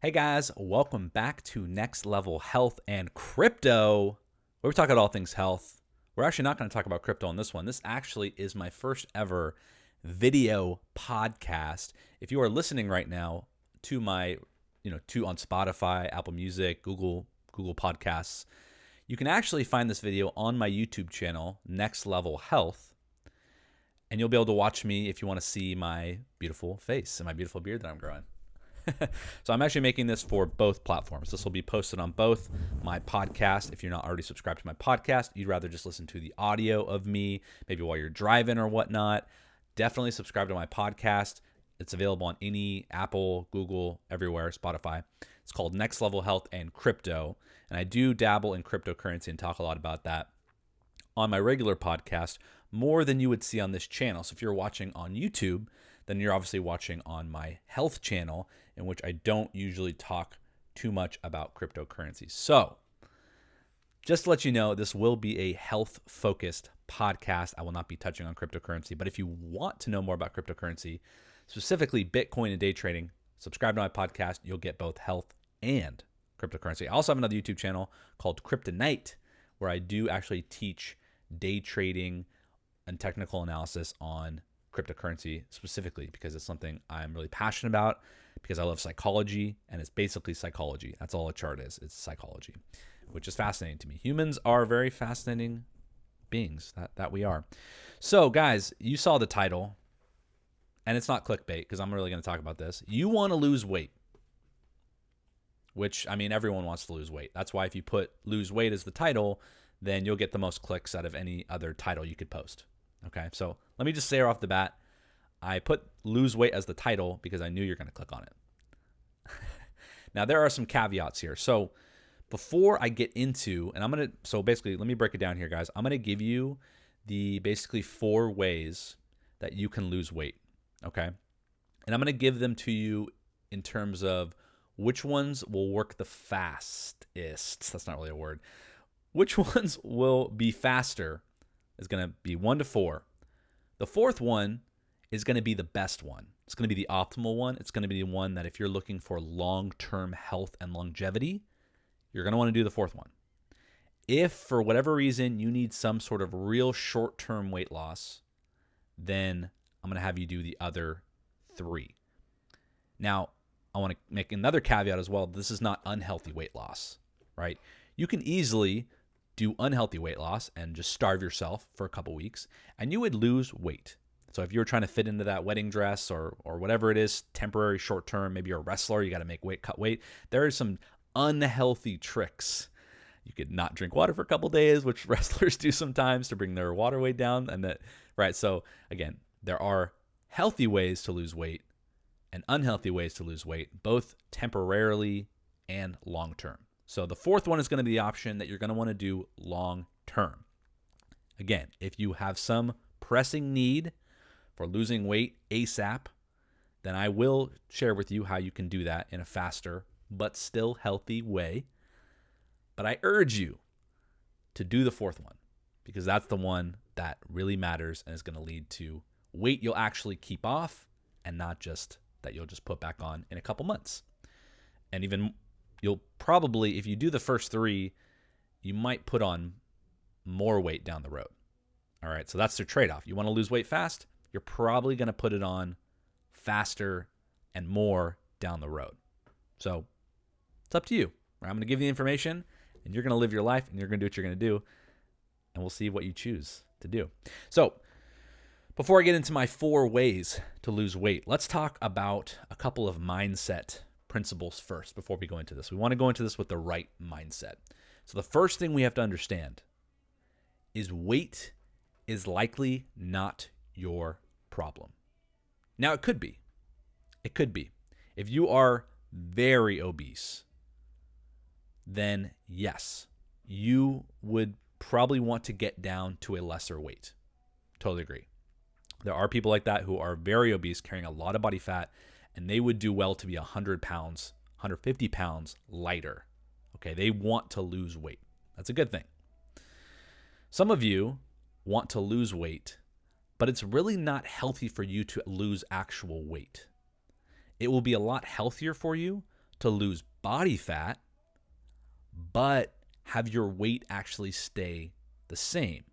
Hey guys, welcome back to Next Level Health and Crypto, where we talk about all things health. We're actually not going to talk about crypto on this one. This actually is my first ever video podcast. If you are listening right now to my, on Spotify, Apple Music, Google Podcasts, you can actually find this video on my YouTube channel, Next Level Health, and you'll be able to watch me if you want to see my beautiful face and my beautiful beard that I'm growing. So I'm actually making this for both platforms. This will be posted on both my podcast. If you're not already subscribed to my podcast, you'd rather just listen to the audio of me, maybe while you're driving or whatnot, definitely subscribe to my podcast. It's available on any Apple, Google, everywhere, Spotify. It's called Next Level Health and Crypto. And I do dabble in cryptocurrency and talk a lot about that on my regular podcast, more than you would see on this channel. So if you're watching on YouTube, then you're obviously watching on my health channel, in which I don't usually talk too much about cryptocurrencies. So just to let you know, this will be a health-focused podcast. I will not be touching on cryptocurrency, but if you want to know more about cryptocurrency, specifically Bitcoin and day trading, subscribe to my podcast. You'll get both health and cryptocurrency. I also have another YouTube channel called Kryptonite, where I do actually teach day trading and technical analysis on cryptocurrency specifically, because it's something I'm really passionate about, because I love psychology, and it's basically psychology. That's all a chart is. It's psychology, which is fascinating to me. Humans are very fascinating beings, that we are. So guys, you saw the title, and it's not clickbait because I'm really going to talk about this. You want to lose weight, which, I mean, everyone wants to lose weight. That's why if you put lose weight as the title, then you'll get the most clicks out of any other title you could post. Okay, so let me just say right off the bat, I put lose weight as the title because I knew you're going to click on it. Now, there are some caveats here. So before I get into, so basically, let me break it down here, guys. I'm going to give you the basically 4 ways that you can lose weight, okay? And I'm going to give them to you in terms of which ones will work the fastest. That's not really a word. Which ones will be faster is going to be 1 to 4. The 4th one is going to be the best one. It's going to be the optimal one. It's going to be the one that if you're looking for long-term health and longevity, you're going to want to do the 4th one. If for whatever reason you need some sort of real short-term weight loss, then I'm going to have you do the other 3. Now, I want to make another caveat as well. This is not unhealthy weight loss, right? You can easily do unhealthy weight loss and just starve yourself for a couple weeks, and you would lose weight. So if you're trying to fit into that wedding dress or whatever it is, temporary, short term, maybe you're a wrestler, you got to make weight, cut weight. There are some unhealthy tricks. You could not drink water for a couple days, which wrestlers do sometimes to bring their water weight down. Right? So again, there are healthy ways to lose weight and unhealthy ways to lose weight, both temporarily and long term. So the 4th one is going to be the option that you're going to want to do long term. Again, if you have some pressing need for losing weight ASAP, then I will share with you how you can do that in a faster but still healthy way. But I urge you to do the 4th one, because that's the one that really matters and is going to lead to weight you'll actually keep off, and not just that you'll just put back on in a couple months. And even you'll probably, if you do the first 3, you might put on more weight down the road. All right, so that's the trade-off. You want to lose weight fast, you're probably going to put it on faster and more down the road. So it's up to you. I'm going to give you the information, and you're going to live your life, and you're going to do what you're going to do, and we'll see what you choose to do. So before I get into my 4 ways to lose weight, let's talk about a couple of mindset principles first before we go into this. We want to go into this with the right mindset. So the first thing we have to understand is weight is likely not your problem. Now, it could be. It could be. If you are very obese, then yes, you would probably want to get down to a lesser weight. Totally agree. There are people like that who are very obese, carrying a lot of body fat, and they would do well to be 100 pounds, 150 pounds lighter. Okay, they want to lose weight. That's a good thing. Some of you want to lose weight, but it's really not healthy for you to lose actual weight. It will be a lot healthier for you to lose body fat, but have your weight actually stay the same.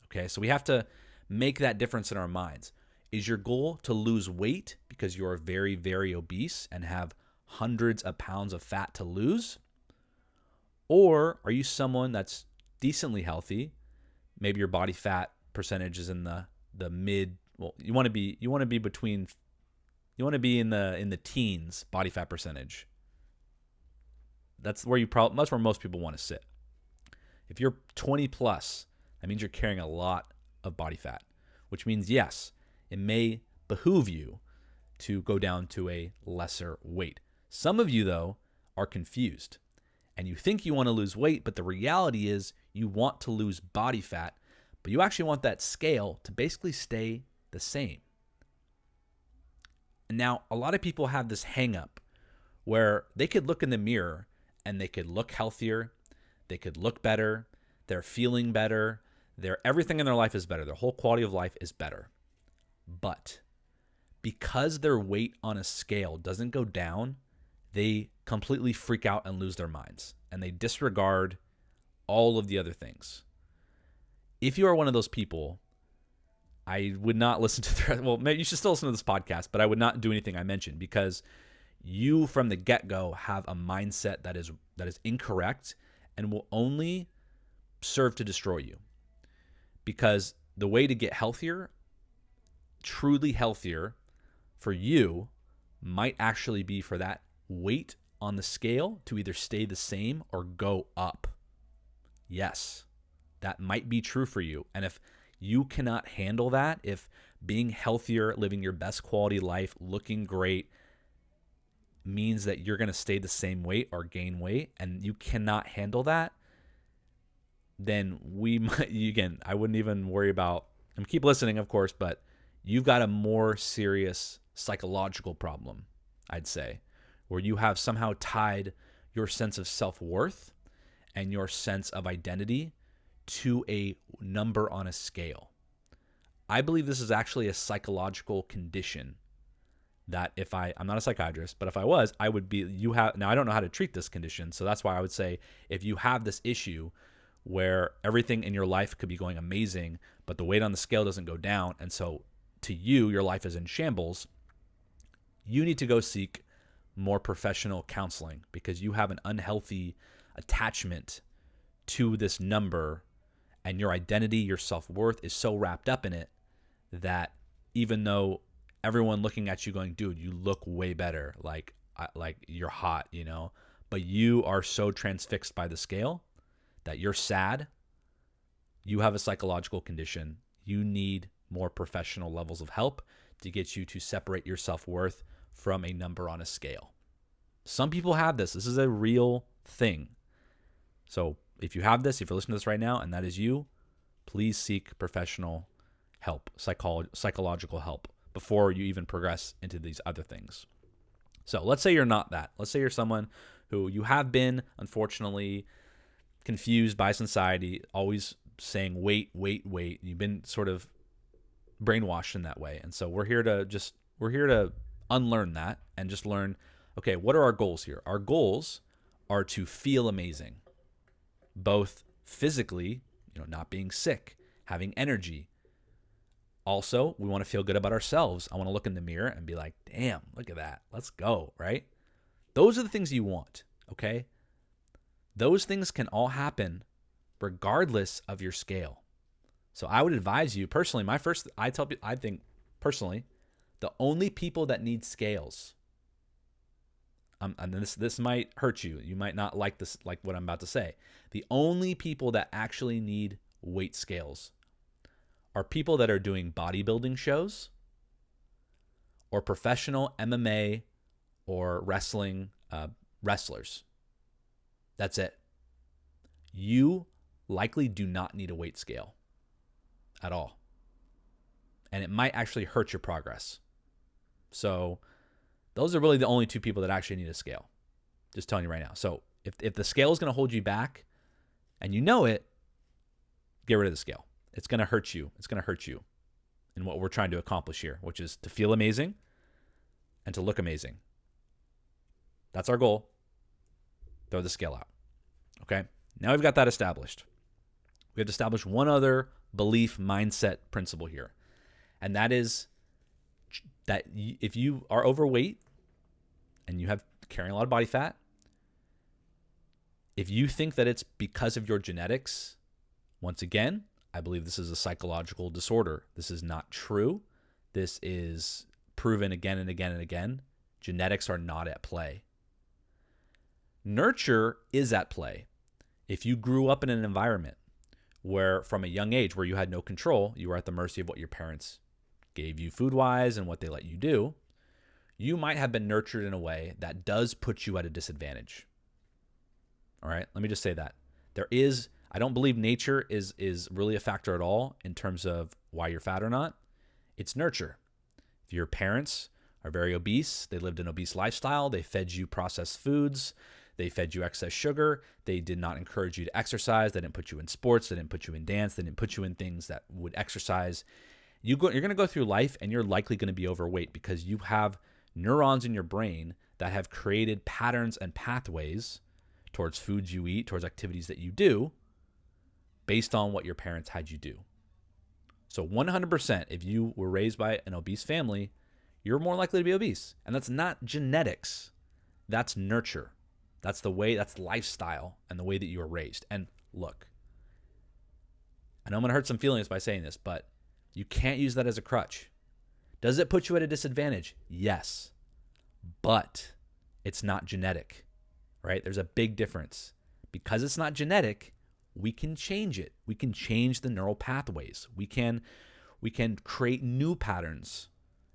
Okay, so we have to make that difference in our minds. Is your goal to lose weight because you're very, very obese and have hundreds of pounds of fat to lose? Or are you someone that's decently healthy? Maybe your body fat percentage is in the mid, well, you want to be in the teens body fat percentage. That's where most people want to sit. If you're 20 plus, that means you're carrying a lot of body fat, which means, yes, it may behoove you to go down to a lesser weight. Some of you, though, are confused and you think you want to lose weight, but the reality is you want to lose body fat, but you actually want that scale to basically stay the same. And now, a lot of people have this hang up where they could look in the mirror and they could look healthier, they could look better, they're feeling better, everything in their life is better, their whole quality of life is better. But because their weight on a scale doesn't go down, they completely freak out and lose their minds, and they disregard all of the other things. If you are one of those people, I would not listen to well, maybe you should still listen to this podcast, but I would not do anything I mentioned, because you from the get-go have a mindset that is incorrect and will only serve to destroy you. Because the way to get healthier, truly healthier for you, might actually be for that weight on the scale to either stay the same or go up. Yes, that might be true for you. And if you cannot handle that, if being healthier, living your best quality life, looking great means that you're going to stay the same weight or gain weight, and you cannot handle that, then I wouldn't even worry about, and keep listening, of course, but you've got a more serious psychological problem, I'd say, where you have somehow tied your sense of self-worth and your sense of identity to a number on a scale. I believe this is actually a psychological condition that I'm not a psychiatrist, but if I was, now I don't know how to treat this condition. So that's why I would say, if you have this issue where everything in your life could be going amazing, but the weight on the scale doesn't go down, and so to you, your life is in shambles, you need to go seek more professional counseling, because you have an unhealthy attachment to this number, and your identity, your self-worth is so wrapped up in it that even though everyone looking at you going, dude, you look way better, like you're hot, but you are so transfixed by the scale that you're sad, you have a psychological condition, you need more professional levels of help to get you to separate your self-worth from a number on a scale. Some people have this. This is a real thing. So if you have this, if you're listening to this right now and that is you, please seek professional help, psychological help, before you even progress into these other things. So let's say you're not that. Let's say you're someone who you have been, unfortunately, confused by society, always saying wait. You've been sort of brainwashed in that way. And so we're here to unlearn that and just learn, okay, what are our goals here? Our goals are to feel amazing, both physically, not being sick, having energy. Also, we want to feel good about ourselves. I want to look in the mirror and be like, damn, look at that. Let's go, right? Those are the things you want, okay? Those things can all happen regardless of your scale. So I would advise you personally, I think personally, the only people that need scales, and this might hurt you. You might not like this, like what I'm about to say. The only people that actually need weight scales are people that are doing bodybuilding shows or professional MMA or wrestling wrestlers. That's it. You likely do not need a weight scale at all. And it might actually hurt your progress. So those are really the only two people that actually need a scale. Just telling you right now. So if the scale is going to hold you back and you know it, get rid of the scale. It's going to hurt you. It's going to hurt you in what we're trying to accomplish here, which is to feel amazing and to look amazing. That's our goal. Throw the scale out. Okay? Now we've got that established. We have to establish one other belief mindset principle here. And that is that if you are overweight and you have carrying a lot of body fat, if you think that it's because of your genetics, once again, I believe this is a psychological disorder. This is not true. This is proven again and again and again. Genetics are not at play. Nurture is at play. If you grew up in an environment where from a young age where you had no control, you were at the mercy of what your parents gave you food-wise and what they let you do, you might have been nurtured in a way that does put you at a disadvantage. All right, let me just say that. I don't believe nature is really a factor at all in terms of why you're fat or not. It's nurture. If your parents are very obese, they lived an obese lifestyle, they fed you processed foods, they fed you excess sugar, they did not encourage you to exercise, they didn't put you in sports, they didn't put you in dance, they didn't put you in things that would exercise. You're going to go through life and you're likely going to be overweight because you have neurons in your brain that have created patterns and pathways towards foods you eat, towards activities that you do, based on what your parents had you do. So 100%, if you were raised by an obese family, you're more likely to be obese. And that's not genetics. That's nurture. That's the way, that's lifestyle and the way that you were raised. And look, I know I'm going to hurt some feelings by saying this, but you can't use that as a crutch. Does it put you at a disadvantage? Yes. But it's not genetic, right? There's a big difference. Because it's not genetic, we can change it. We can change the neural pathways. We can create new patterns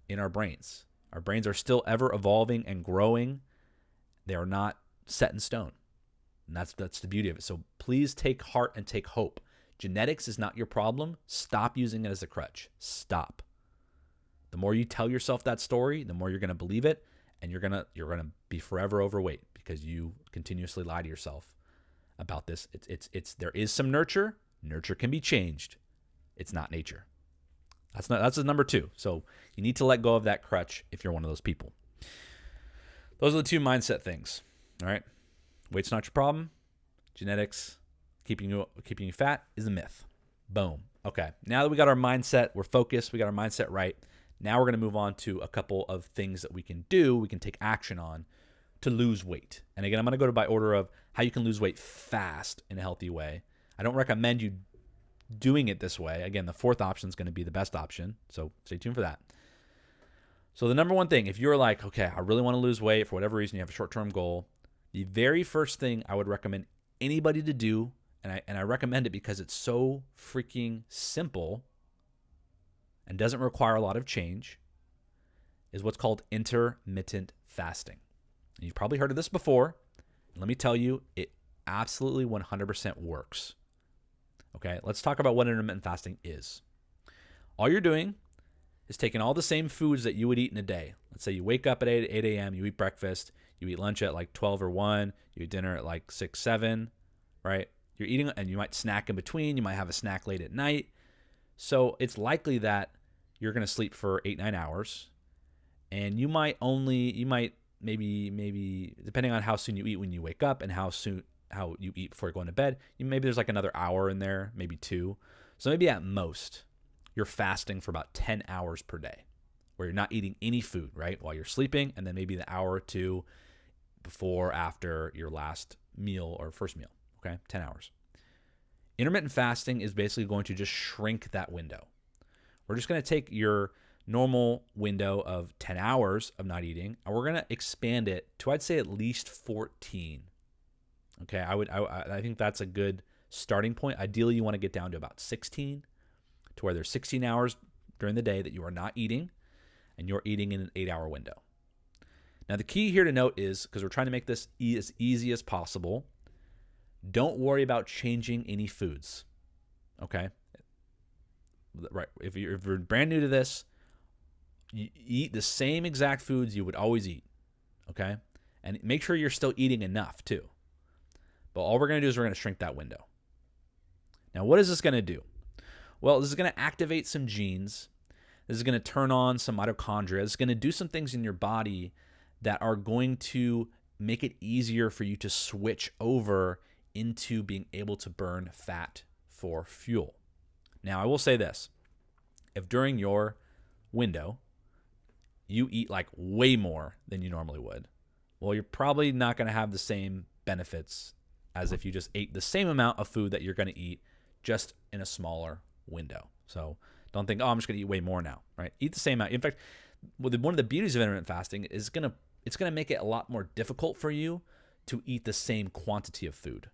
in our brains. Our brains are still ever evolving and growing. They are not set in stone. And that's the beauty of it. So please take heart and take hope. Genetics is not your problem. Stop using it as a crutch. Stop. The more you tell yourself that story, the more you're going to believe it, and you're going to be forever overweight because you continuously lie to yourself about this. There is some nurture. Nurture can be changed. It's not nature. That's number 2. So you need to let go of that crutch if you're one of those people. Those are the 2 mindset things. All right. Weight's not your problem. Genetics, keeping you fat is a myth. Boom. Okay. Now that we got our mindset, we're focused, we got our mindset right. Now we're going to move on to a couple of things that we can do, we can take action on to lose weight. And again, I'm going to go by order of how you can lose weight fast in a healthy way. I don't recommend you doing it this way. Again, the 4th option is going to be the best option. So stay tuned for that. So the number 1 thing, if you're like, okay, I really want to lose weight for whatever reason, you have a short-term goal, the very first thing I would recommend anybody to do, and I recommend it because it's so freaking simple and doesn't require a lot of change, is what's called intermittent fasting. And you've probably heard of this before. Let me tell you, it absolutely 100% works. Okay, let's talk about what intermittent fasting is. All you're doing is taking all the same foods that you would eat in a day. Let's say you wake up at 8 a.m., you eat breakfast, you eat lunch at like 12 or 1, you eat dinner at like 6, 7, right? You're eating, and you might snack in between. You might have a snack late at night. So it's likely that you're going to sleep for 8, 9 hours. And you might maybe, depending on how soon you eat when you wake up and how you eat before going to bed, maybe there's like another hour in there, maybe 2. So maybe at most, you're fasting for about 10 hours per day, where you're not eating any food, right, while you're sleeping, and then maybe the hour or 2 before, after your last meal or first meal, okay, 10 hours. Intermittent fasting is basically going to just shrink that window. We're just going to take your normal window of 10 hours of not eating, and we're going to expand it to, I'd say, at least 14. Okay, I think that's a good starting point. Ideally, you want to get down to about 16, to where there's 16 hours during the day that you are not eating, and you're eating in an 8-hour window. Now, the key here to note is, because we're trying to make this as easy as possible, don't worry about changing any foods, okay? Right, if you're brand new to this, you eat the same exact foods you would always eat, okay? And make sure you're still eating enough, too. But all we're going to do is we're going to shrink that window. Now, what is this going to do? Well, this is going to activate some genes. This is going to turn on some mitochondria. It's going to do some things in your body that are going to make it easier for you to switch over into being able to burn fat for fuel. Now, I will say this. If during your window you eat like way more than you normally would, well, you're probably not going to have the same benefits as if you just ate the same amount of food that you're going to eat just in a smaller window. So don't think, oh, I'm just going to eat way more now, right? Eat the same amount. In fact, one of the beauties of intermittent fasting is it's going to make it a lot more difficult for you to eat the same quantity of food.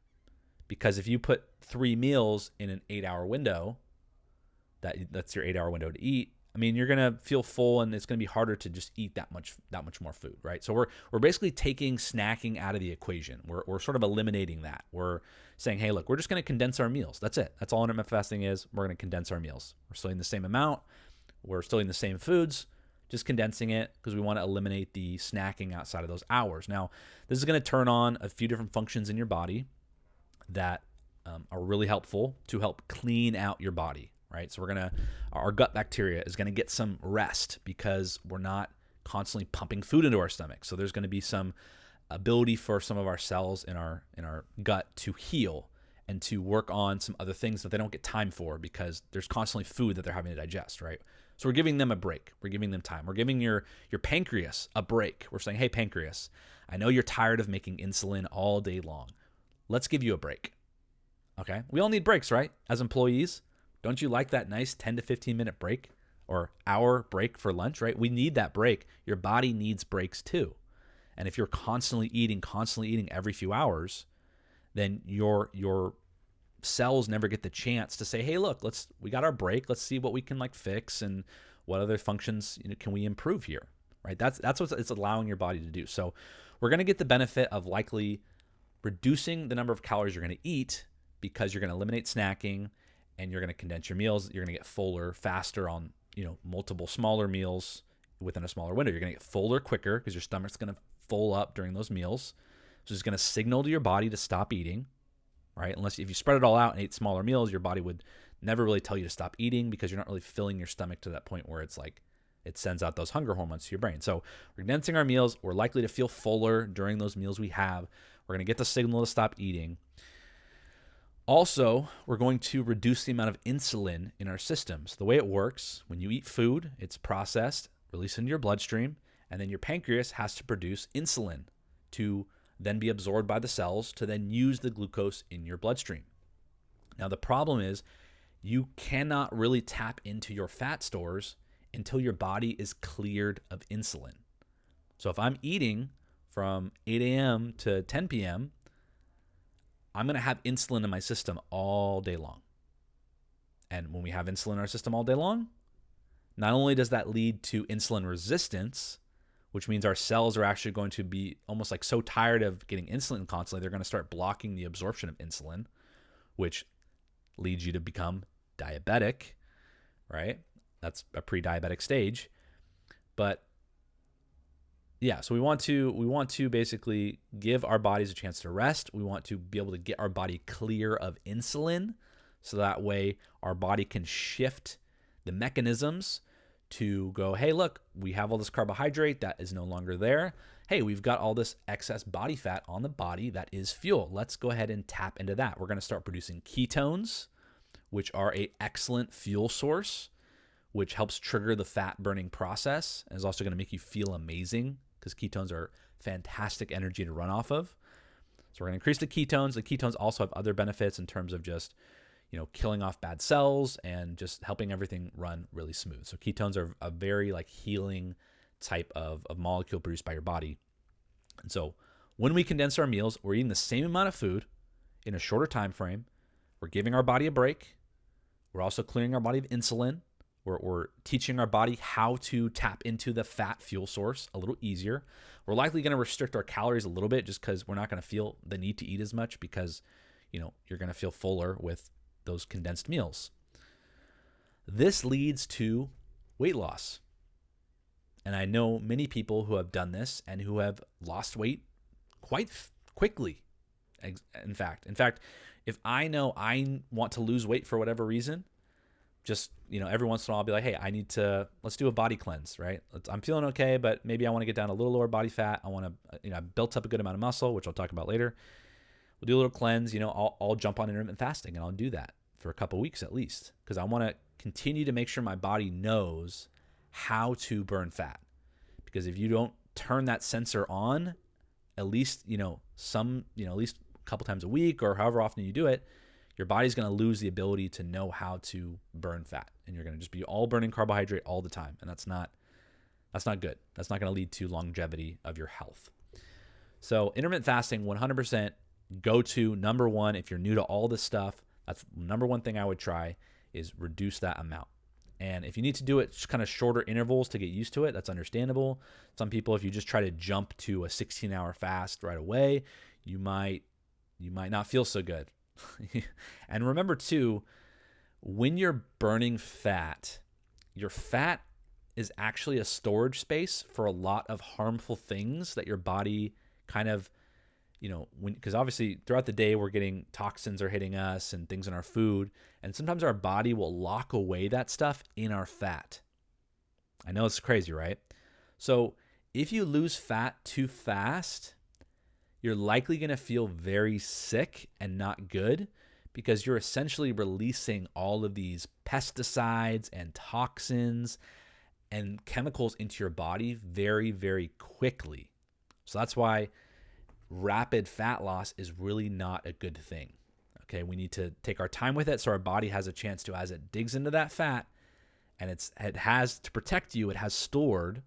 Because if you put 3 meals in an 8-hour window, that's your 8-hour window to eat, I mean, you're gonna feel full, and it's gonna be harder to just eat that much more food, right? So we're basically taking snacking out of the equation. We're sort of eliminating that. We're saying, hey, look, we're just gonna condense our meals. That's it. That's all intermittent fasting is. We're gonna condense our meals. We're still eating the same amount. We're still eating the same foods, just condensing it because we want to eliminate the snacking outside of those hours. Now, this is gonna turn on a few different functions in your body that are really helpful to help clean out your body. Right? So our gut bacteria is going to get some rest because we're not constantly pumping food into our stomach. So there's going to be some ability for some of our cells in our gut to heal and to work on some other things that they don't get time for because there's constantly food that they're having to digest, right? So we're giving them a break. We're giving them time. We're giving your pancreas a break. We're saying, hey, pancreas, I know you're tired of making insulin all day long. Let's give you a break. Okay? We all need breaks, right? As employees. Don't you like that nice 10 to 15 minute break or hour break for lunch, right? We need that break. Your body needs breaks too. And if you're constantly eating every few hours, then your cells never get the chance to say, hey, look, we got our break. Let's see what we can fix and what other functions can we improve here, right? That's what it's allowing your body to do. So we're going to get the benefit of likely reducing the number of calories you're going to eat because you're going to eliminate snacking, and you're going to condense your meals. You're going to get fuller faster on, multiple smaller meals within a smaller window. You're going to get fuller quicker because your stomach's going to full up during those meals. So it's going to signal to your body to stop eating, right? If you spread it all out and ate smaller meals, your body would never really tell you to stop eating because you're not really filling your stomach to that point where it's like it sends out those hunger hormones to your brain. So we're condensing our meals. We're likely to feel fuller during those meals we have. We're going to get the signal to stop eating. Also, we're going to reduce the amount of insulin in our systems. The way it works, when you eat food, it's processed, released into your bloodstream, and then your pancreas has to produce insulin to then be absorbed by the cells to then use the glucose in your bloodstream. Now, the problem is you cannot really tap into your fat stores until your body is cleared of insulin. So if I'm eating from 8 a.m. to 10 p.m., I'm going to have insulin in my system all day long. And when we have insulin in our system all day long, not only does that lead to insulin resistance, which means our cells are actually going to be almost like so tired of getting insulin constantly, they're going to start blocking the absorption of insulin, which leads you to become diabetic, right? That's a pre-diabetic stage. But yeah, so we want to basically give our bodies a chance to rest. We want to be able to get our body clear of insulin so that way our body can shift the mechanisms to go, hey, look, we have all this carbohydrate that is no longer there. Hey, we've got all this excess body fat on the body that is fuel. Let's go ahead and tap into that. We're going to start producing ketones, which are an excellent fuel source, which helps trigger the fat burning process and is also going to make you feel amazing because ketones are fantastic energy to run off of. So we're going to increase the ketones. The ketones also have other benefits in terms of just, killing off bad cells and just helping everything run really smooth. So ketones are a very healing type of molecule produced by your body. And so when we condense our meals, we're eating the same amount of food in a shorter time frame. We're giving our body a break. We're also clearing our body of insulin. We're teaching our body how to tap into the fat fuel source a little easier. We're likely going to restrict our calories a little bit just because we're not going to feel the need to eat as much because, you're going to feel fuller with those condensed meals. This leads to weight loss. And I know many people who have done this and who have lost weight quite quickly. In fact, if I know I want to lose weight for whatever reason, just, every once in a while I'll be like, hey, let's do a body cleanse, right? I'm feeling okay, but maybe I want to get down a little lower body fat. I want to, I built up a good amount of muscle, which I'll talk about later. We'll do a little cleanse, I'll jump on intermittent fasting and I'll do that for a couple weeks at least, because I want to continue to make sure my body knows how to burn fat. Because if you don't turn that sensor on, at least, at least a couple times a week or however often you do it, your body's going to lose the ability to know how to burn fat. And you're going to just be all burning carbohydrate all the time. And that's not good. That's not going to lead to longevity of your health. So intermittent fasting, 100% go to number one. If you're new to all this stuff, that's number one thing I would try is reduce that amount. And if you need to do it just kind of shorter intervals to get used to it, that's understandable. Some people, if you just try to jump to a 16-hour fast right away, you might not feel so good. And remember too, when you're burning fat, your fat is actually a storage space for a lot of harmful things that your body kind of, because obviously throughout the day we're getting toxins are hitting us and things in our food, and sometimes our body will lock away that stuff in our fat. I know it's crazy, right? So if you lose fat too fast, you're likely going to feel very sick and not good, because you're essentially releasing all of these pesticides and toxins and chemicals into your body very, very quickly. So that's why rapid fat loss is really not a good thing. Okay, we need to take our time with it so our body has a chance to, as it digs into that fat, and it has to protect you, it has stored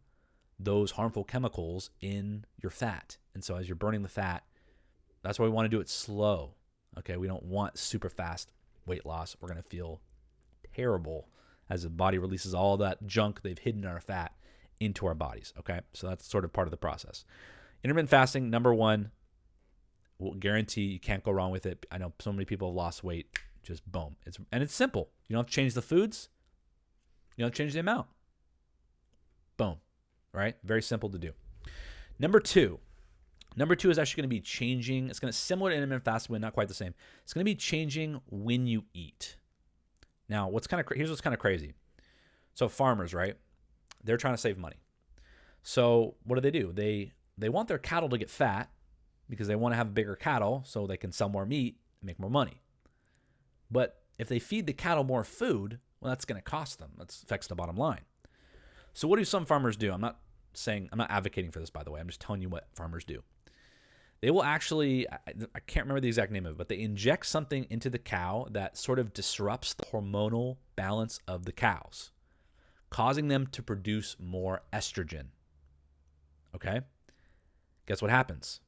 those harmful chemicals in your fat. And so as you're burning the fat, that's why we want to do it slow. Okay, we don't want super fast weight loss. We're going to feel terrible as the body releases all that junk they've hidden in our fat into our bodies. Okay, so that's sort of part of the process. Intermittent fasting, number one, will guarantee you can't go wrong with it. I know so many people have lost weight, just boom. It's simple. You don't have to change the foods. You don't change the amount. Boom. Right? Very simple to do. Number two is actually going to be changing. It's going to similar to intermittent fasting, but not quite the same. It's going to be changing when you eat. Now, here's what's kind of crazy. So farmers, right? They're trying to save money. So what do? They want their cattle to get fat because they want to have bigger cattle so they can sell more meat and make more money. But if they feed the cattle more food, well, that's going to cost them. That affects the bottom line. So what do some farmers do? I'm not advocating for this, by the way. I'm just telling you what farmers do. They will actually, I can't remember the exact name of it, but they inject something into the cow that sort of disrupts the hormonal balance of the cows, causing them to produce more estrogen. Okay? Guess what happens?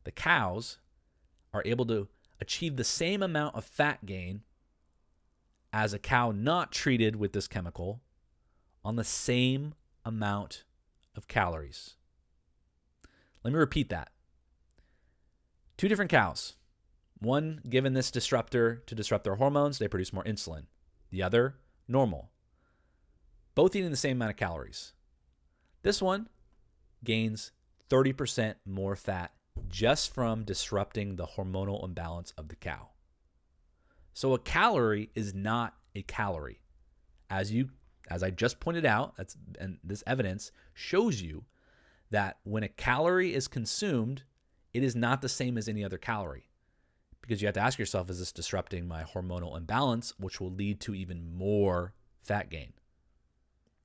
The cows are able to achieve the same amount of fat gain as a cow not treated with this chemical on the same amount of calories. Let me repeat that. 2 different cows. One given this disruptor to disrupt their hormones, they produce more insulin. The other, normal. Both eating the same amount of calories. This one gains 30% more fat just from disrupting the hormonal imbalance of the cow. So a calorie is not a calorie. As I just pointed out, and this evidence shows you that when a calorie is consumed, it is not the same as any other calorie, because you have to ask yourself, is this disrupting my hormonal imbalance, which will lead to even more fat gain?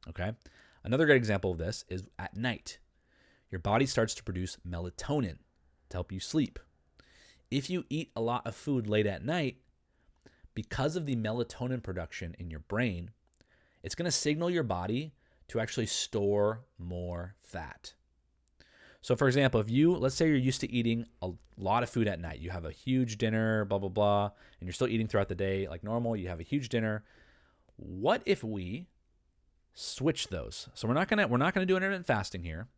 Okay. Another great example of this is at night. Your body starts to produce melatonin to help you sleep. If you eat a lot of food late at night, because of the melatonin production in your brain, it's going to signal your body to actually store more fat. So for example, let's say you're used to eating a lot of food at night. You have a huge dinner, blah, blah, blah, and you're still eating throughout the day like normal. You have a huge dinner. What if we switch those? So we're not going to do intermittent fasting here,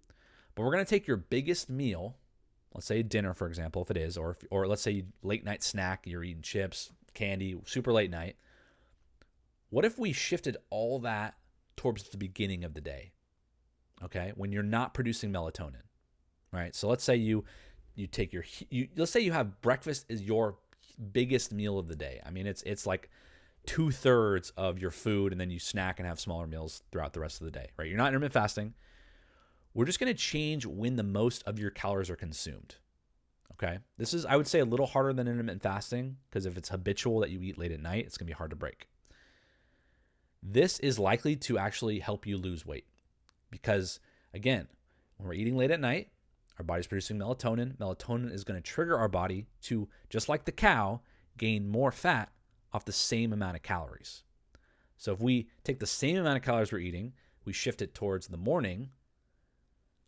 but we're going to take your biggest meal, let's say dinner, for example, if it is, or let's say late night snack, you're eating chips, candy, super late night. What if we shifted all that towards the beginning of the day? Okay, when you're not producing melatonin. Right. So let's say you take let's say you have breakfast is your biggest meal of the day. I mean, it's like 2/3 of your food, and then you snack and have smaller meals throughout the rest of the day, right? You're not intermittent fasting. We're just going to change when the most of your calories are consumed. Okay. This is, I would say, a little harder than intermittent fasting, because if it's habitual that you eat late at night, it's going to be hard to break. This is likely to actually help you lose weight because, again, when we're eating late at night, our body's producing melatonin. Melatonin is going to trigger our body to, just like the cow, gain more fat off the same amount of calories. So if we take the same amount of calories we're eating, we shift it towards the morning,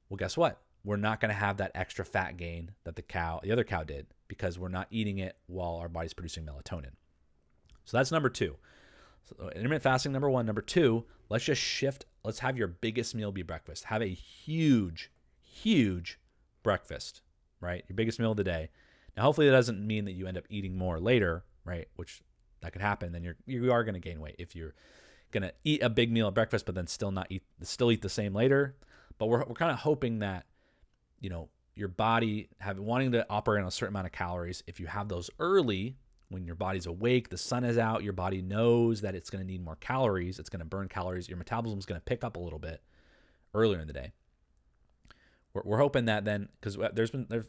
well, guess what? We're not going to have that extra fat gain that the other cow did, because we're not eating it while our body's producing melatonin. So that's number 2. So intermittent fasting, number 1. Number 2, let's just shift. Let's have your biggest meal be breakfast. Have a huge, huge breakfast, right? Your biggest meal of the day. Now, hopefully that doesn't mean that you end up eating more later, right? Which that could happen. Then you are going to gain weight if you're going to eat a big meal at breakfast, but then still eat the same later. But we're kind of hoping that, your body wanting to operate on a certain amount of calories. If you have those early, when your body's awake, the sun is out, your body knows that it's going to need more calories. It's going to burn calories. Your metabolism is going to pick up a little bit earlier in the day. We're hoping that then, because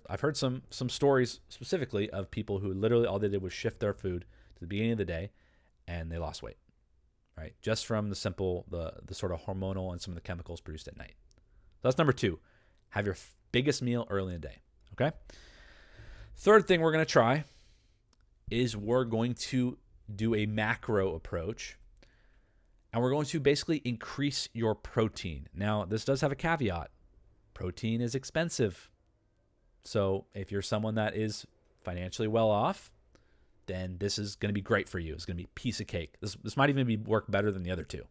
I've heard some stories specifically of people who literally all they did was shift their food to the beginning of the day, and they lost weight, right? Just from the sort of hormonal and some of the chemicals produced at night. So that's number 2. Have your biggest meal early in the day, okay? Third thing we're going to try is we're going to do a macro approach, and we're going to basically increase your protein. Now, this does have a caveat. Protein is expensive. So if you're someone that is financially well off, then this is going to be great for you. It's going to be a piece of cake. This might even work better than the other 2.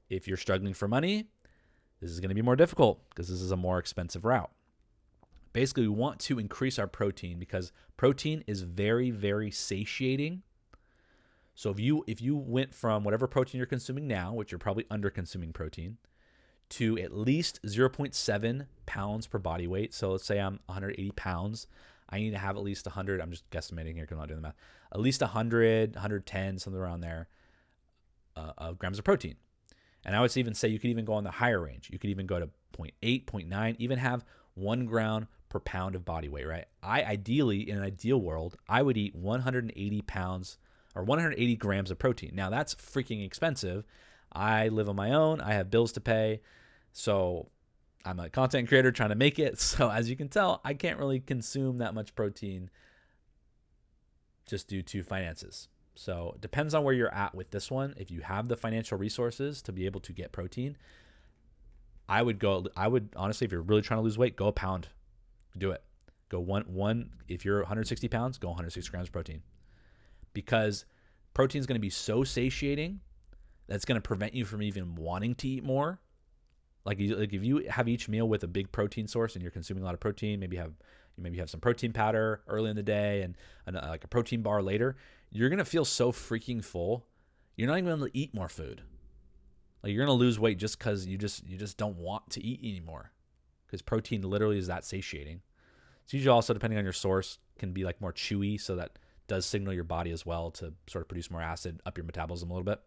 If you're struggling for money, this is going to be more difficult because this is a more expensive route. Basically, we want to increase our protein because protein is very, very satiating. So if you went from whatever protein you're consuming now, which you're probably under consuming protein, to at least 0.7 pounds per body weight. So let's say I'm 180 pounds. I need to have at least 100. I'm just guesstimating here because I'm not doing the math. At least 100, 110, something around there of grams of protein. And I would even say you could even go on the higher range. You could even go to 0.8, 0.9, even have 1 gram per pound of body weight, right? Ideally, in an ideal world, I would eat 180 pounds or 180 grams of protein. Now, that's freaking expensive. I live on my own. I have bills to pay. So I'm a content creator trying to make it. So as you can tell, I can't really consume that much protein just due to finances. So it depends on where you're at with this one. If you have the financial resources to be able to get protein, I would honestly, if you're really trying to lose weight, go a pound. Do it. Go one. If you're 160 pounds, go 160 grams of protein. Because protein is going to be so satiating that's going to prevent you from even wanting to eat more. Like if you have each meal with a big protein source and you're consuming a lot of protein, maybe you have some protein powder early in the day and like a protein bar later, you're going to feel so freaking full. You're not even able to eat more food. Like you're going to lose weight just because you just don't want to eat anymore, because protein literally is that satiating. It's usually also, depending on your source, can be like more chewy, so that does signal your body as well to sort of produce more acid, up your metabolism a little bit.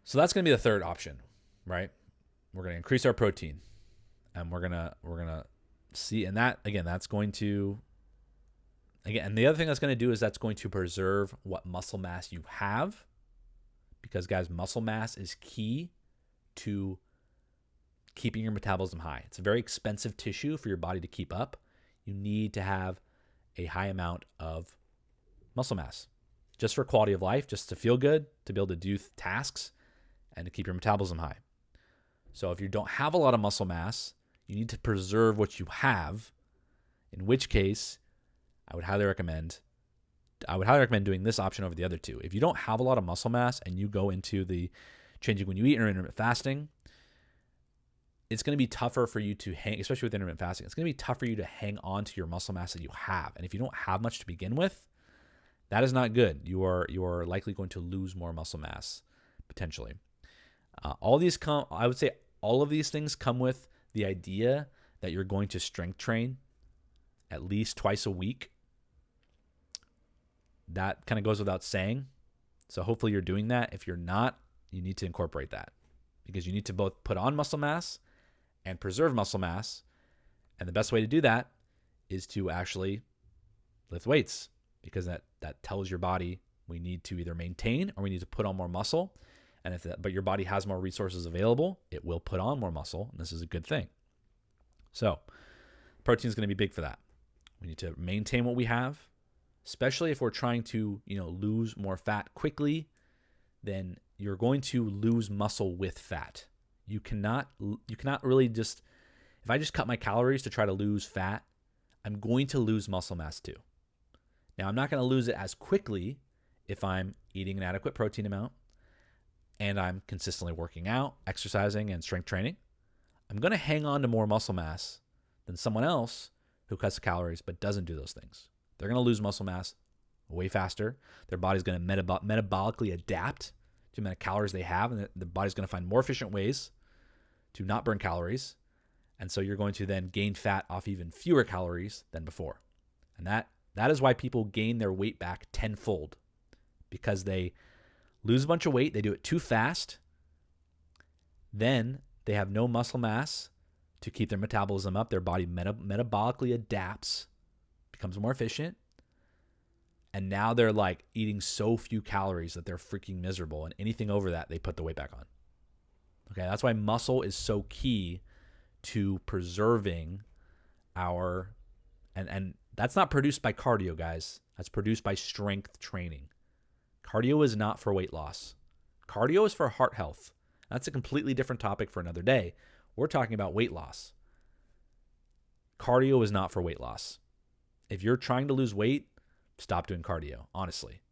So that's going to be the third option, right? We're going to increase our protein, and we're going to see, and that, again, that's going to, again, and the other thing that's going to do is that's going to preserve what muscle mass you have, because guys, muscle mass is key to keeping your metabolism high. It's a very expensive tissue for your body to keep up. You need to have a high amount of muscle mass just for quality of life, just to feel good, to be able to do tasks, and to keep your metabolism high. So if you don't have a lot of muscle mass, you need to preserve what you have, in which case I would highly recommend doing this option over the other 2. If you don't have a lot of muscle mass and you go into the changing when you eat or intermittent fasting, it's going to be tougher for you to hang, especially with intermittent fasting. It's going to be tough for you to hang on to your muscle mass that you have. And if you don't have much to begin with, that is not good. You are likely going to lose more muscle mass potentially. I would say all of these things come with the idea that you're going to strength train at least twice a week. that kind of goes without saying. So hopefully you're doing that. If you're not, you need to incorporate that, because you need to both put on muscle mass and preserve muscle mass. And the best way to do that is to actually lift weights, because that tells your body we need to either maintain or we need to put on more muscle. And but your body has more resources available, it will put on more muscle, and this is a good thing. So protein is going to be big for that. We need to maintain what we have, especially if we're trying to, lose more fat quickly. Then you're going to lose muscle with fat. You cannot really just, if I just cut my calories to try to lose fat, I'm going to lose muscle mass too. Now, I'm not going to lose it as quickly if I'm eating an adequate protein amount and I'm consistently working out, exercising, and strength training. I'm going to hang on to more muscle mass than someone else who cuts the calories but doesn't do those things. They're going to lose muscle mass way faster. Their body's going to metabolically adapt to the amount of calories they have, and the body's going to find more efficient ways to not burn calories. And so you're going to then gain fat off even fewer calories than before. And that is why people gain their weight back tenfold, because they lose a bunch of weight, they do it too fast, then they have no muscle mass to keep their metabolism up. Their body metabolically adapts, becomes more efficient, and now they're like eating so few calories that they're freaking miserable, and anything over that, they put the weight back on. Okay, that's why muscle is so key to preserving our, and that's not produced by cardio, guys. That's produced by strength training. Cardio is not for weight loss. Cardio is for heart health. That's a completely different topic for another day. We're talking about weight loss. Cardio is not for weight loss. If you're trying to lose weight, stop doing cardio, honestly.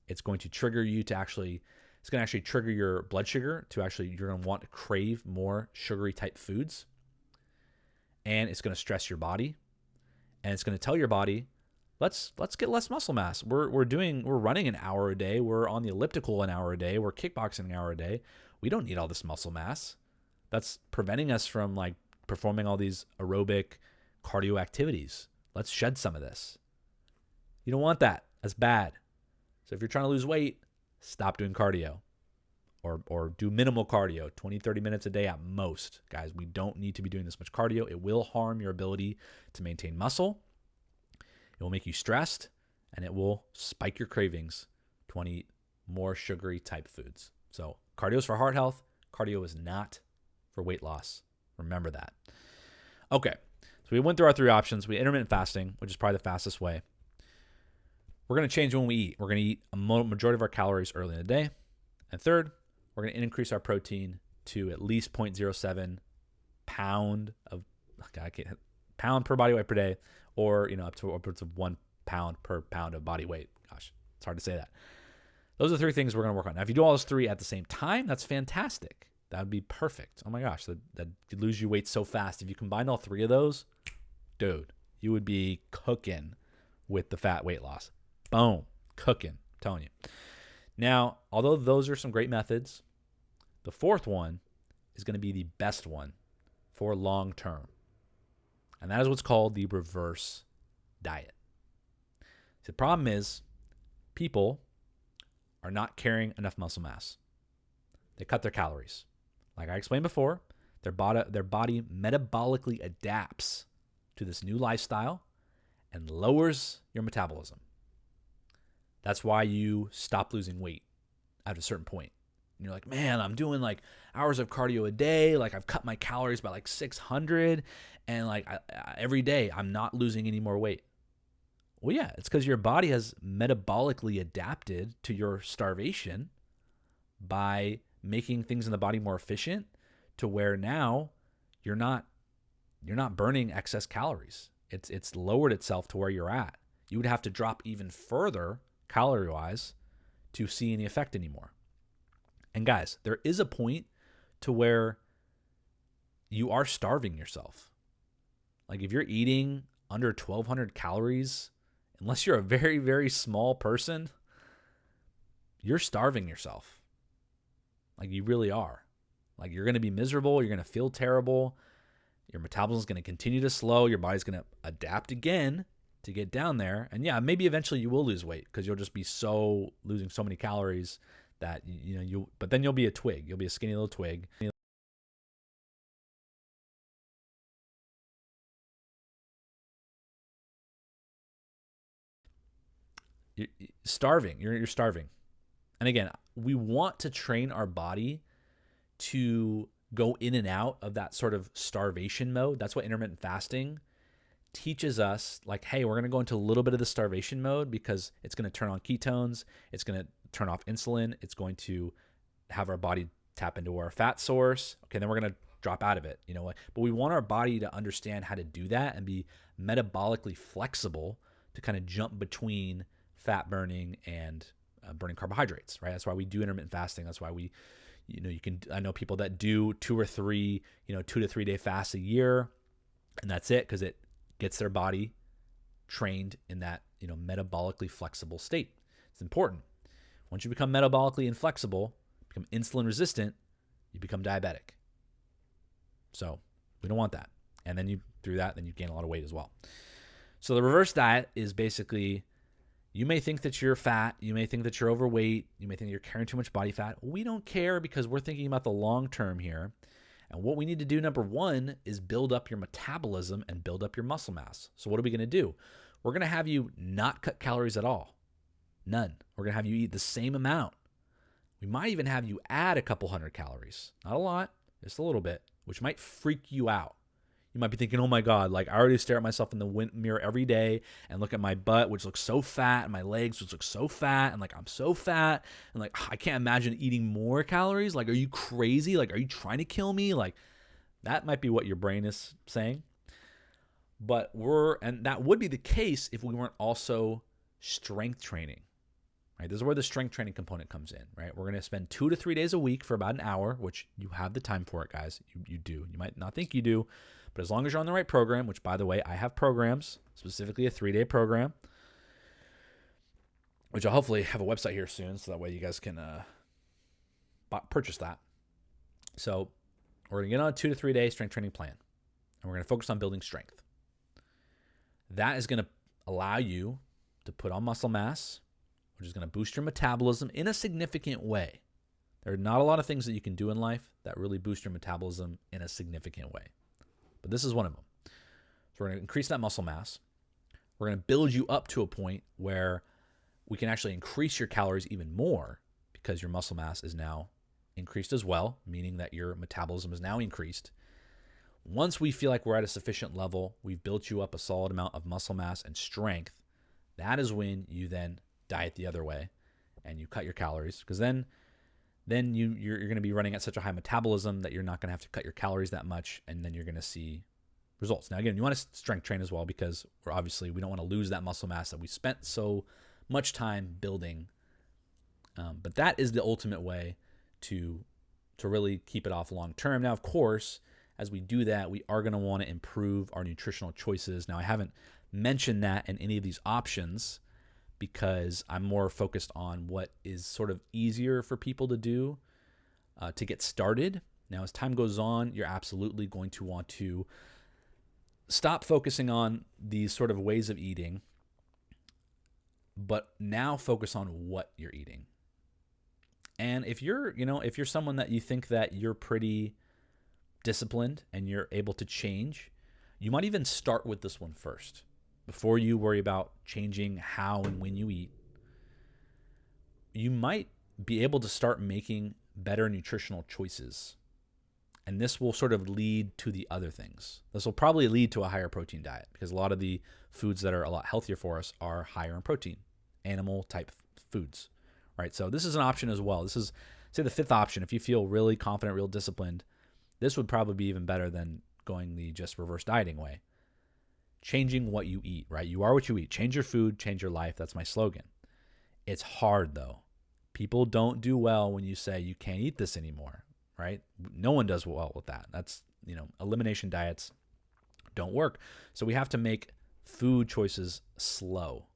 It's going to trigger you to actually, it's going to actually trigger your blood sugar to actually, you're going to want to crave more sugary type foods. And it's going to stress your body. And it's going to tell your body, let's get less muscle mass. We're running an hour a day. We're on the elliptical an hour a day. We're kickboxing an hour a day. We don't need all this muscle mass. That's preventing us from like performing all these aerobic cardio activities. Let's shed some of this. You don't want that. That's bad. So if you're trying to lose weight, stop doing cardio or do minimal cardio, 20, 30 minutes a day at most. Guys, we don't need to be doing this much cardio. It will harm your ability to maintain muscle. It will make you stressed, and it will spike your cravings to want to eat more sugary type foods. So cardio is for heart health. Cardio is not for weight loss. Remember that. Okay, so we went through our three options. We had intermittent fasting, which is probably the fastest way. We're going to change when we eat. We're going to eat a majority of our calories early in the day. And third, we're going to increase our protein to at least 0.07 pound per body weight per day, or up to upwards of 1 pound per pound of body weight. Gosh, it's hard to say that. Those are the three things we're going to work on. Now, if you do all those three at the same time, that's fantastic. That would be perfect. Oh my gosh, that could lose you weight so fast. If you combine all three of those, dude, you would be cooking with the fat weight loss. Boom, cooking, I'm telling you. Now, although those are some great methods, the fourth one is going to be the best one for long term. And that is what's called the reverse diet. The problem is people are not carrying enough muscle mass. They cut their calories. Like I explained before, their body metabolically adapts to this new lifestyle and lowers your metabolism. That's why you stop losing weight at a certain point. And you're like, man, I'm doing like hours of cardio a day. Like I've cut my calories by like 600. And like every day I'm not losing any more weight. Well, yeah, it's because your body has metabolically adapted to your starvation by making things in the body more efficient to where now you're not burning excess calories. It's lowered itself to where you're at. You would have to drop even further calorie-wise to see any effect anymore. And guys, there is a point to where you are starving yourself. Like if you're eating under 1,200 calories, unless you're a very, very small person, you're starving yourself. Like you really are. Like you're going to be miserable. You're going to feel terrible. Your metabolism is going to continue to slow. Your body's going to adapt again to get down there. And yeah, maybe eventually you will lose weight because you'll just be losing so many calories that but then you'll be a twig. You'll be a skinny little twig. You're starving. You're starving. And again, we want to train our body to go in and out of that sort of starvation mode. That's what intermittent fasting teaches us. Like, hey, we're going to go into a little bit of the starvation mode because it's going to turn on ketones. It's going to turn off insulin. It's going to have our body tap into our fat source. Okay, then we're going to drop out of it. But we want our body to understand how to do that and be metabolically flexible to kind of jump between fat burning and burning carbohydrates, right? That's why we do intermittent fasting. That's why I know people that do 2 or 3, 2 to 3 day fasts a year, and that's it, because it gets their body trained in that, metabolically flexible state. It's important. Once you become metabolically inflexible, become insulin resistant, you become diabetic. So we don't want that. And then you gain a lot of weight as well. So the reverse diet is basically, you may think that you're fat. You may think that you're overweight. You may think you're carrying too much body fat. We don't care because we're thinking about the long term here. And what we need to do, number one, is build up your metabolism and build up your muscle mass. So what are we going to do? We're going to have you not cut calories at all. None. We're going to have you eat the same amount. We might even have you add a couple hundred calories. Not a lot, just a little bit, which might freak you out. You might be thinking, oh my God, like I already stare at myself in the mirror every day and look at my butt, which looks so fat, and my legs, which look so fat, and like I'm so fat, and like I can't imagine eating more calories. Like, are you crazy? Like, are you trying to kill me? Like, that might be what your brain is saying. And that would be the case if we weren't also strength training, right? This is where the strength training component comes in, right? We're going to spend 2 to 3 days a week for about an hour, which you have the time for it, guys. You do. You might not think you do. But as long as you're on the right program, which, by the way, I have programs, specifically a 3-day program, which I'll hopefully have a website here soon, so that way you guys can purchase that. So we're going to get on a 2 to 3 day strength training plan, and we're going to focus on building strength. That is going to allow you to put on muscle mass, which is going to boost your metabolism in a significant way. There are not a lot of things that you can do in life that really boost your metabolism in a significant way, but this is one of them. So we're going to increase that muscle mass. We're going to build you up to a point where we can actually increase your calories even more because your muscle mass is now increased as well, meaning that your metabolism is now increased. Once we feel like we're at a sufficient level, we've built you up a solid amount of muscle mass and strength, that is when you then diet the other way and you cut your calories, because then you're going to be running at such a high metabolism that you're not going to have to cut your calories that much, and then you're going to see results. Now, again, you want to strength train as well because we don't want to lose that muscle mass that we spent so much time building. But that is the ultimate way to really keep it off long term. Now, of course, as we do that, we are going to want to improve our nutritional choices. Now, I haven't mentioned that in any of these options because I'm more focused on what is sort of easier for people to do to get started. Now, as time goes on, you're absolutely going to want to stop focusing on these sort of ways of eating, but now focus on what you're eating. And if you're someone that you think that you're pretty disciplined and you're able to change, you might even start with this one first before you worry about changing how and when you eat. You might be able to start making better nutritional choices, and this will sort of lead to the other things. This will probably lead to a higher protein diet because a lot of the foods that are a lot healthier for us are higher in protein, animal type foods, right? So this is an option as well. This is, say, the fifth option. If you feel really confident, real disciplined, this would probably be even better than going the just reverse dieting way. Changing what you eat, right? You are what you eat. Change your food, change your life. That's my slogan. It's hard though. People don't do well when you say you can't eat this anymore, right? No one does well with that. That's, elimination diets don't work. So we have to make food choices slow,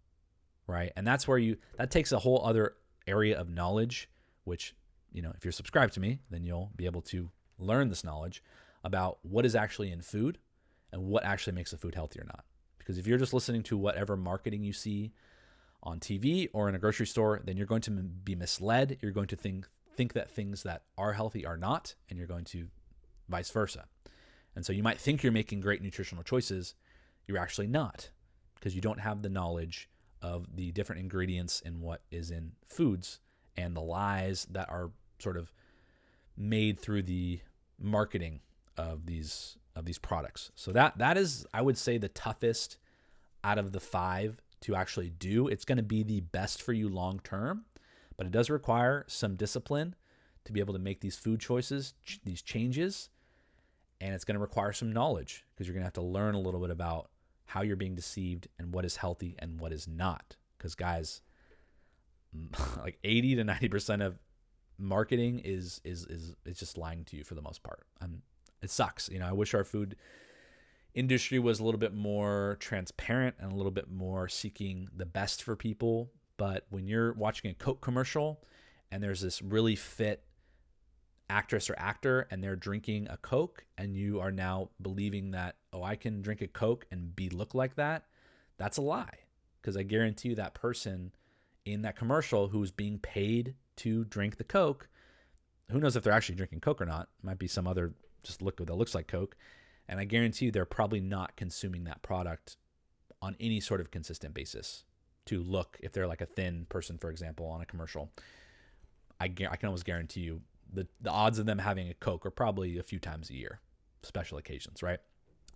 right? And that's where that takes a whole other area of knowledge, which, if you're subscribed to me, then you'll be able to learn this knowledge about what is actually in food and what actually makes the food healthy or not. Because if you're just listening to whatever marketing you see on TV or in a grocery store, then you're going to be misled. You're going to think that things that are healthy are not, and you're going to vice versa. And so you might think you're making great nutritional choices. You're actually not, because you don't have the knowledge of the different ingredients in what is in foods and the lies that are sort of made through the marketing of these products. So that is, I would say, the toughest out of the 5 to actually do. It's going to be the best for you long term, but it does require some discipline to be able to make these food choices, these changes, and it's going to require some knowledge, because you're going to have to learn a little bit about how you're being deceived and what is healthy and what is not. Because guys, like 80 to 90% of marketing is just lying to you for the most part. It sucks. I wish our food industry was a little bit more transparent and a little bit more seeking the best for people. But when you're watching a Coke commercial and there's this really fit actress or actor and they're drinking a Coke, and you are now believing that, oh, I can drink a Coke and look like that, that's a lie. Because I guarantee you that person in that commercial who's being paid to drink the Coke, who knows if they're actually drinking Coke or not? It might be some other just liquid that looks like Coke. And I guarantee you they're probably not consuming that product on any sort of consistent basis to look, if they're like a thin person, for example, on a commercial. I can almost guarantee you the odds of them having a Coke are probably a few times a year, special occasions, right?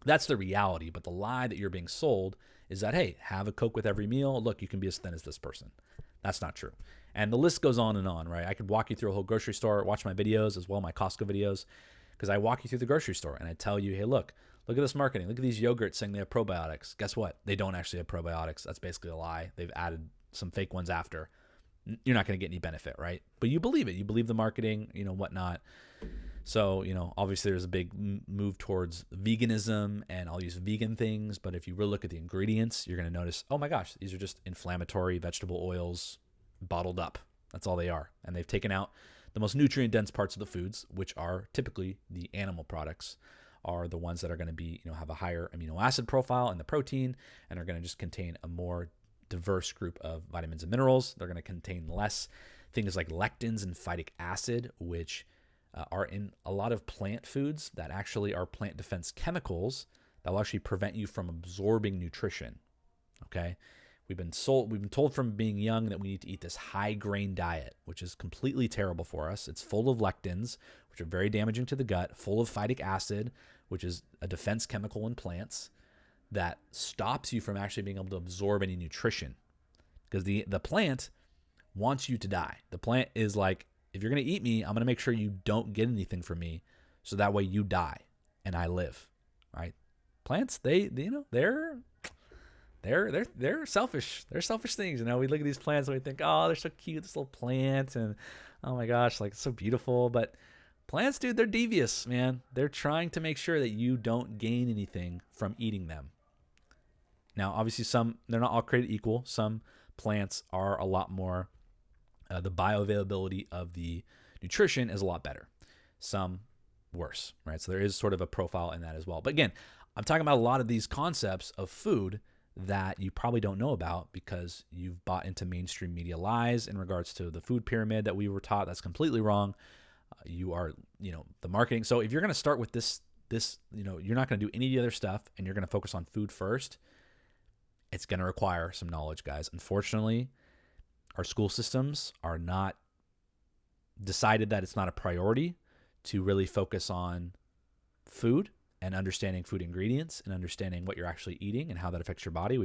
That's the reality. But the lie that you're being sold is that, hey, have a Coke with every meal. Look, you can be as thin as this person. That's not true. And the list goes on and on, right? I could walk you through a whole grocery store, watch my videos as well, my Costco videos, because I walk you through the grocery store and I tell you, hey, look at this marketing. Look at these yogurts saying they have probiotics. Guess what? They don't actually have probiotics. That's basically a lie. They've added some fake ones after. You're not going to get any benefit, right? But you believe it. You believe the marketing, whatnot. So, obviously there's a big move towards veganism and all these vegan things. But if you really look at the ingredients, you're going to notice, oh my gosh, these are just inflammatory vegetable oils bottled up. That's all they are. And they've taken out the most nutrient dense parts of the foods, which are typically the animal products, are the ones that are going to be, have a higher amino acid profile in the protein and are going to just contain a more diverse group of vitamins and minerals. They're going to contain less things like lectins and phytic acid, which are in a lot of plant foods that actually are plant defense chemicals that will actually prevent you from absorbing nutrition. Okay. We've been told from being young that we need to eat this high grain diet, which is completely terrible for us. It's full of lectins, which are very damaging to the gut, full of phytic acid, which is a defense chemical in plants that stops you from actually being able to absorb any nutrition, because the plant wants you to die. The plant is like, if you're going to eat me, I'm going to make sure you don't get anything from me, so that way you die and I live, right? Plants, they're selfish. They're selfish things. We look at these plants and we think, oh, they're so cute, this little plant, and oh my gosh, like it's so beautiful. But plants, dude, they're devious, man. They're trying to make sure that you don't gain anything from eating them. Now, obviously, they're not all created equal. Some plants are a lot more, the bioavailability of the nutrition is a lot better. Some worse, right? So there is sort of a profile in that as well. But again, I'm talking about a lot of these concepts of food that you probably don't know about because you've bought into mainstream media lies in regards to the food pyramid that we were taught. That's completely wrong. You are, the marketing. So if you're going to start with this, you're not going to do any of the other stuff and you're going to focus on food first, it's going to require some knowledge, guys. Unfortunately, our school systems are not decided that it's not a priority to really focus on food and understanding food ingredients and understanding what you're actually eating and how that affects your body.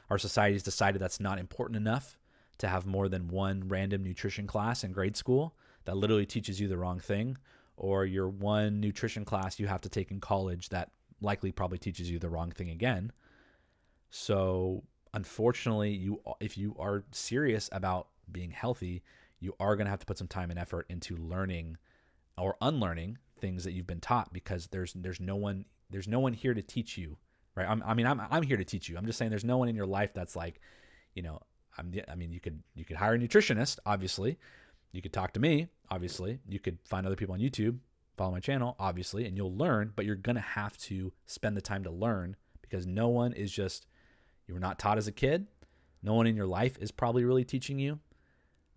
Our society's decided that's not important enough to have more than one random nutrition class in grade school that literally teaches you the wrong thing, or your one nutrition class you have to take in college that likely probably teaches you the wrong thing again. So unfortunately, if you are serious about being healthy, you are going to have to put some time and effort into learning or unlearning things that you've been taught, because there's no one here to teach you, right? I'm here to teach you. I'm just saying there's no one in your life that's like, you could hire a nutritionist, obviously. You could talk to me, obviously. You could find other people on YouTube, follow my channel, obviously, and you'll learn, but you're going to have to spend the time to learn, because no one is just you were not taught as a kid, no one in your life is probably really teaching you,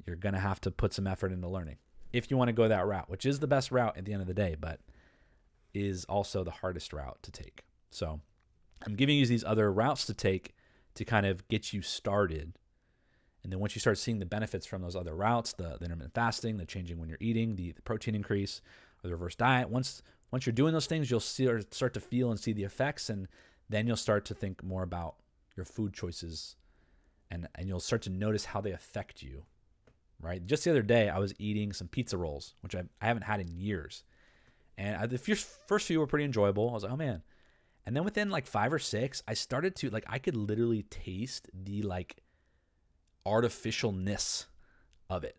you're going to have to put some effort into learning if you want to go that route, which is the best route at the end of the day, but is also the hardest route to take. So I'm giving you these other routes to take to kind of get you started. And then once you start seeing the benefits from those other routes, the intermittent fasting, the changing when you're eating, the protein increase, or the reverse diet, once you're doing those things, you'll start to feel and see the effects, and then you'll start to think more about your food choices, and you'll start to notice how they affect you, right? Just the other day, I was eating some pizza rolls, which I haven't had in years. And the first few were pretty enjoyable. I was like, oh man. And then within like 5 or 6, I started to, like, I could literally taste the like artificialness of it.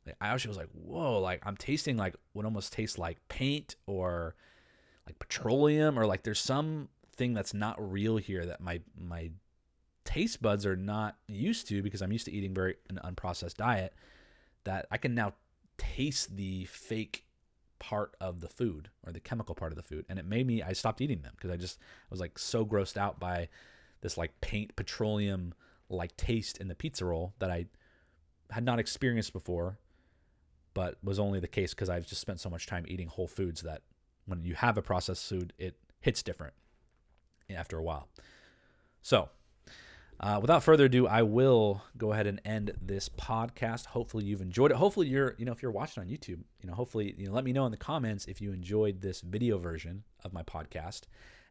Like, I actually was like, whoa, like I'm tasting like what almost tastes like paint or like petroleum, or like there's something that's not real here that my taste buds are not used to, because I'm used to eating an unprocessed diet, that I can now taste the fake part of the food or the chemical part of the food. And it made me, I stopped eating them because I was like so grossed out by this like paint, petroleum like taste in the pizza roll that I had not experienced before, but was only the case because I've just spent so much time eating whole foods that when you have a processed food, it hits different after a while. So without further ado, I will go ahead and end this podcast. Hopefully you've enjoyed it. Hopefully if you're watching on YouTube, hopefully, let me know in the comments if you enjoyed this video version of my podcast.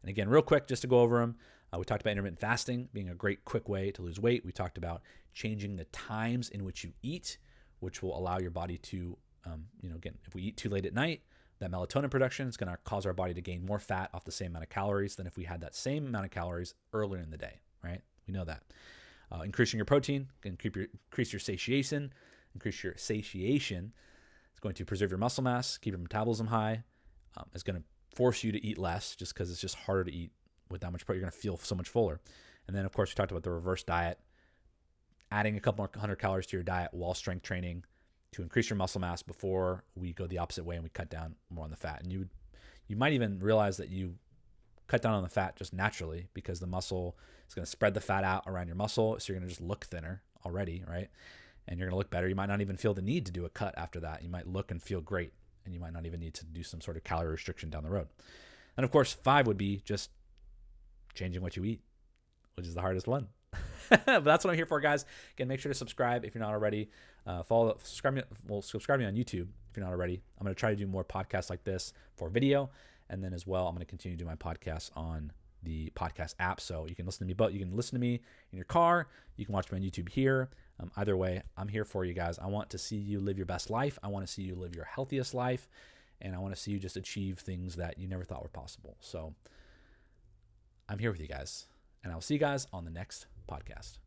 And again, real quick, just to go over them, we talked about intermittent fasting being a great, quick way to lose weight. We talked about changing the times in which you eat, which will allow your body to, again, if we eat too late at night, that melatonin production is going to cause our body to gain more fat off the same amount of calories than if we had that same amount of calories earlier in the day, right? We know that. Increasing your protein can increase your satiation. Increase your satiation. It's going to preserve your muscle mass, keep your metabolism high. It's going to force you to eat less just because it's just harder to eat with that much protein. You're going to feel so much fuller. And then, of course, we talked about the reverse diet, adding a couple more 100 calories to your diet while strength training to increase your muscle mass before we go the opposite way and we cut down more on the fat. And you might even realize that you cut down on the fat just naturally because the muscle is going to spread the fat out around your muscle. So you're going to just look thinner already, right? And you're going to look better. You might not even feel the need to do a cut after that. You might look and feel great, and you might not even need to do some sort of calorie restriction down the road. And of course, 5 would be just changing what you eat, which is the hardest one. But that's what I'm here for, guys. Again, make sure to subscribe if you're not already. Subscribe me on YouTube if you're not already. I'm going to try to do more podcasts like this for video. And then as well, I'm going to continue to do my podcasts on the podcast app. So you can listen to me, but you can listen to me in your car. You can watch me on YouTube here. Either way, I'm here for you guys. I want to see you live your best life. I want to see you live your healthiest life. And I want to see you just achieve things that you never thought were possible. So I'm here with you guys. And I'll see you guys on the next podcast.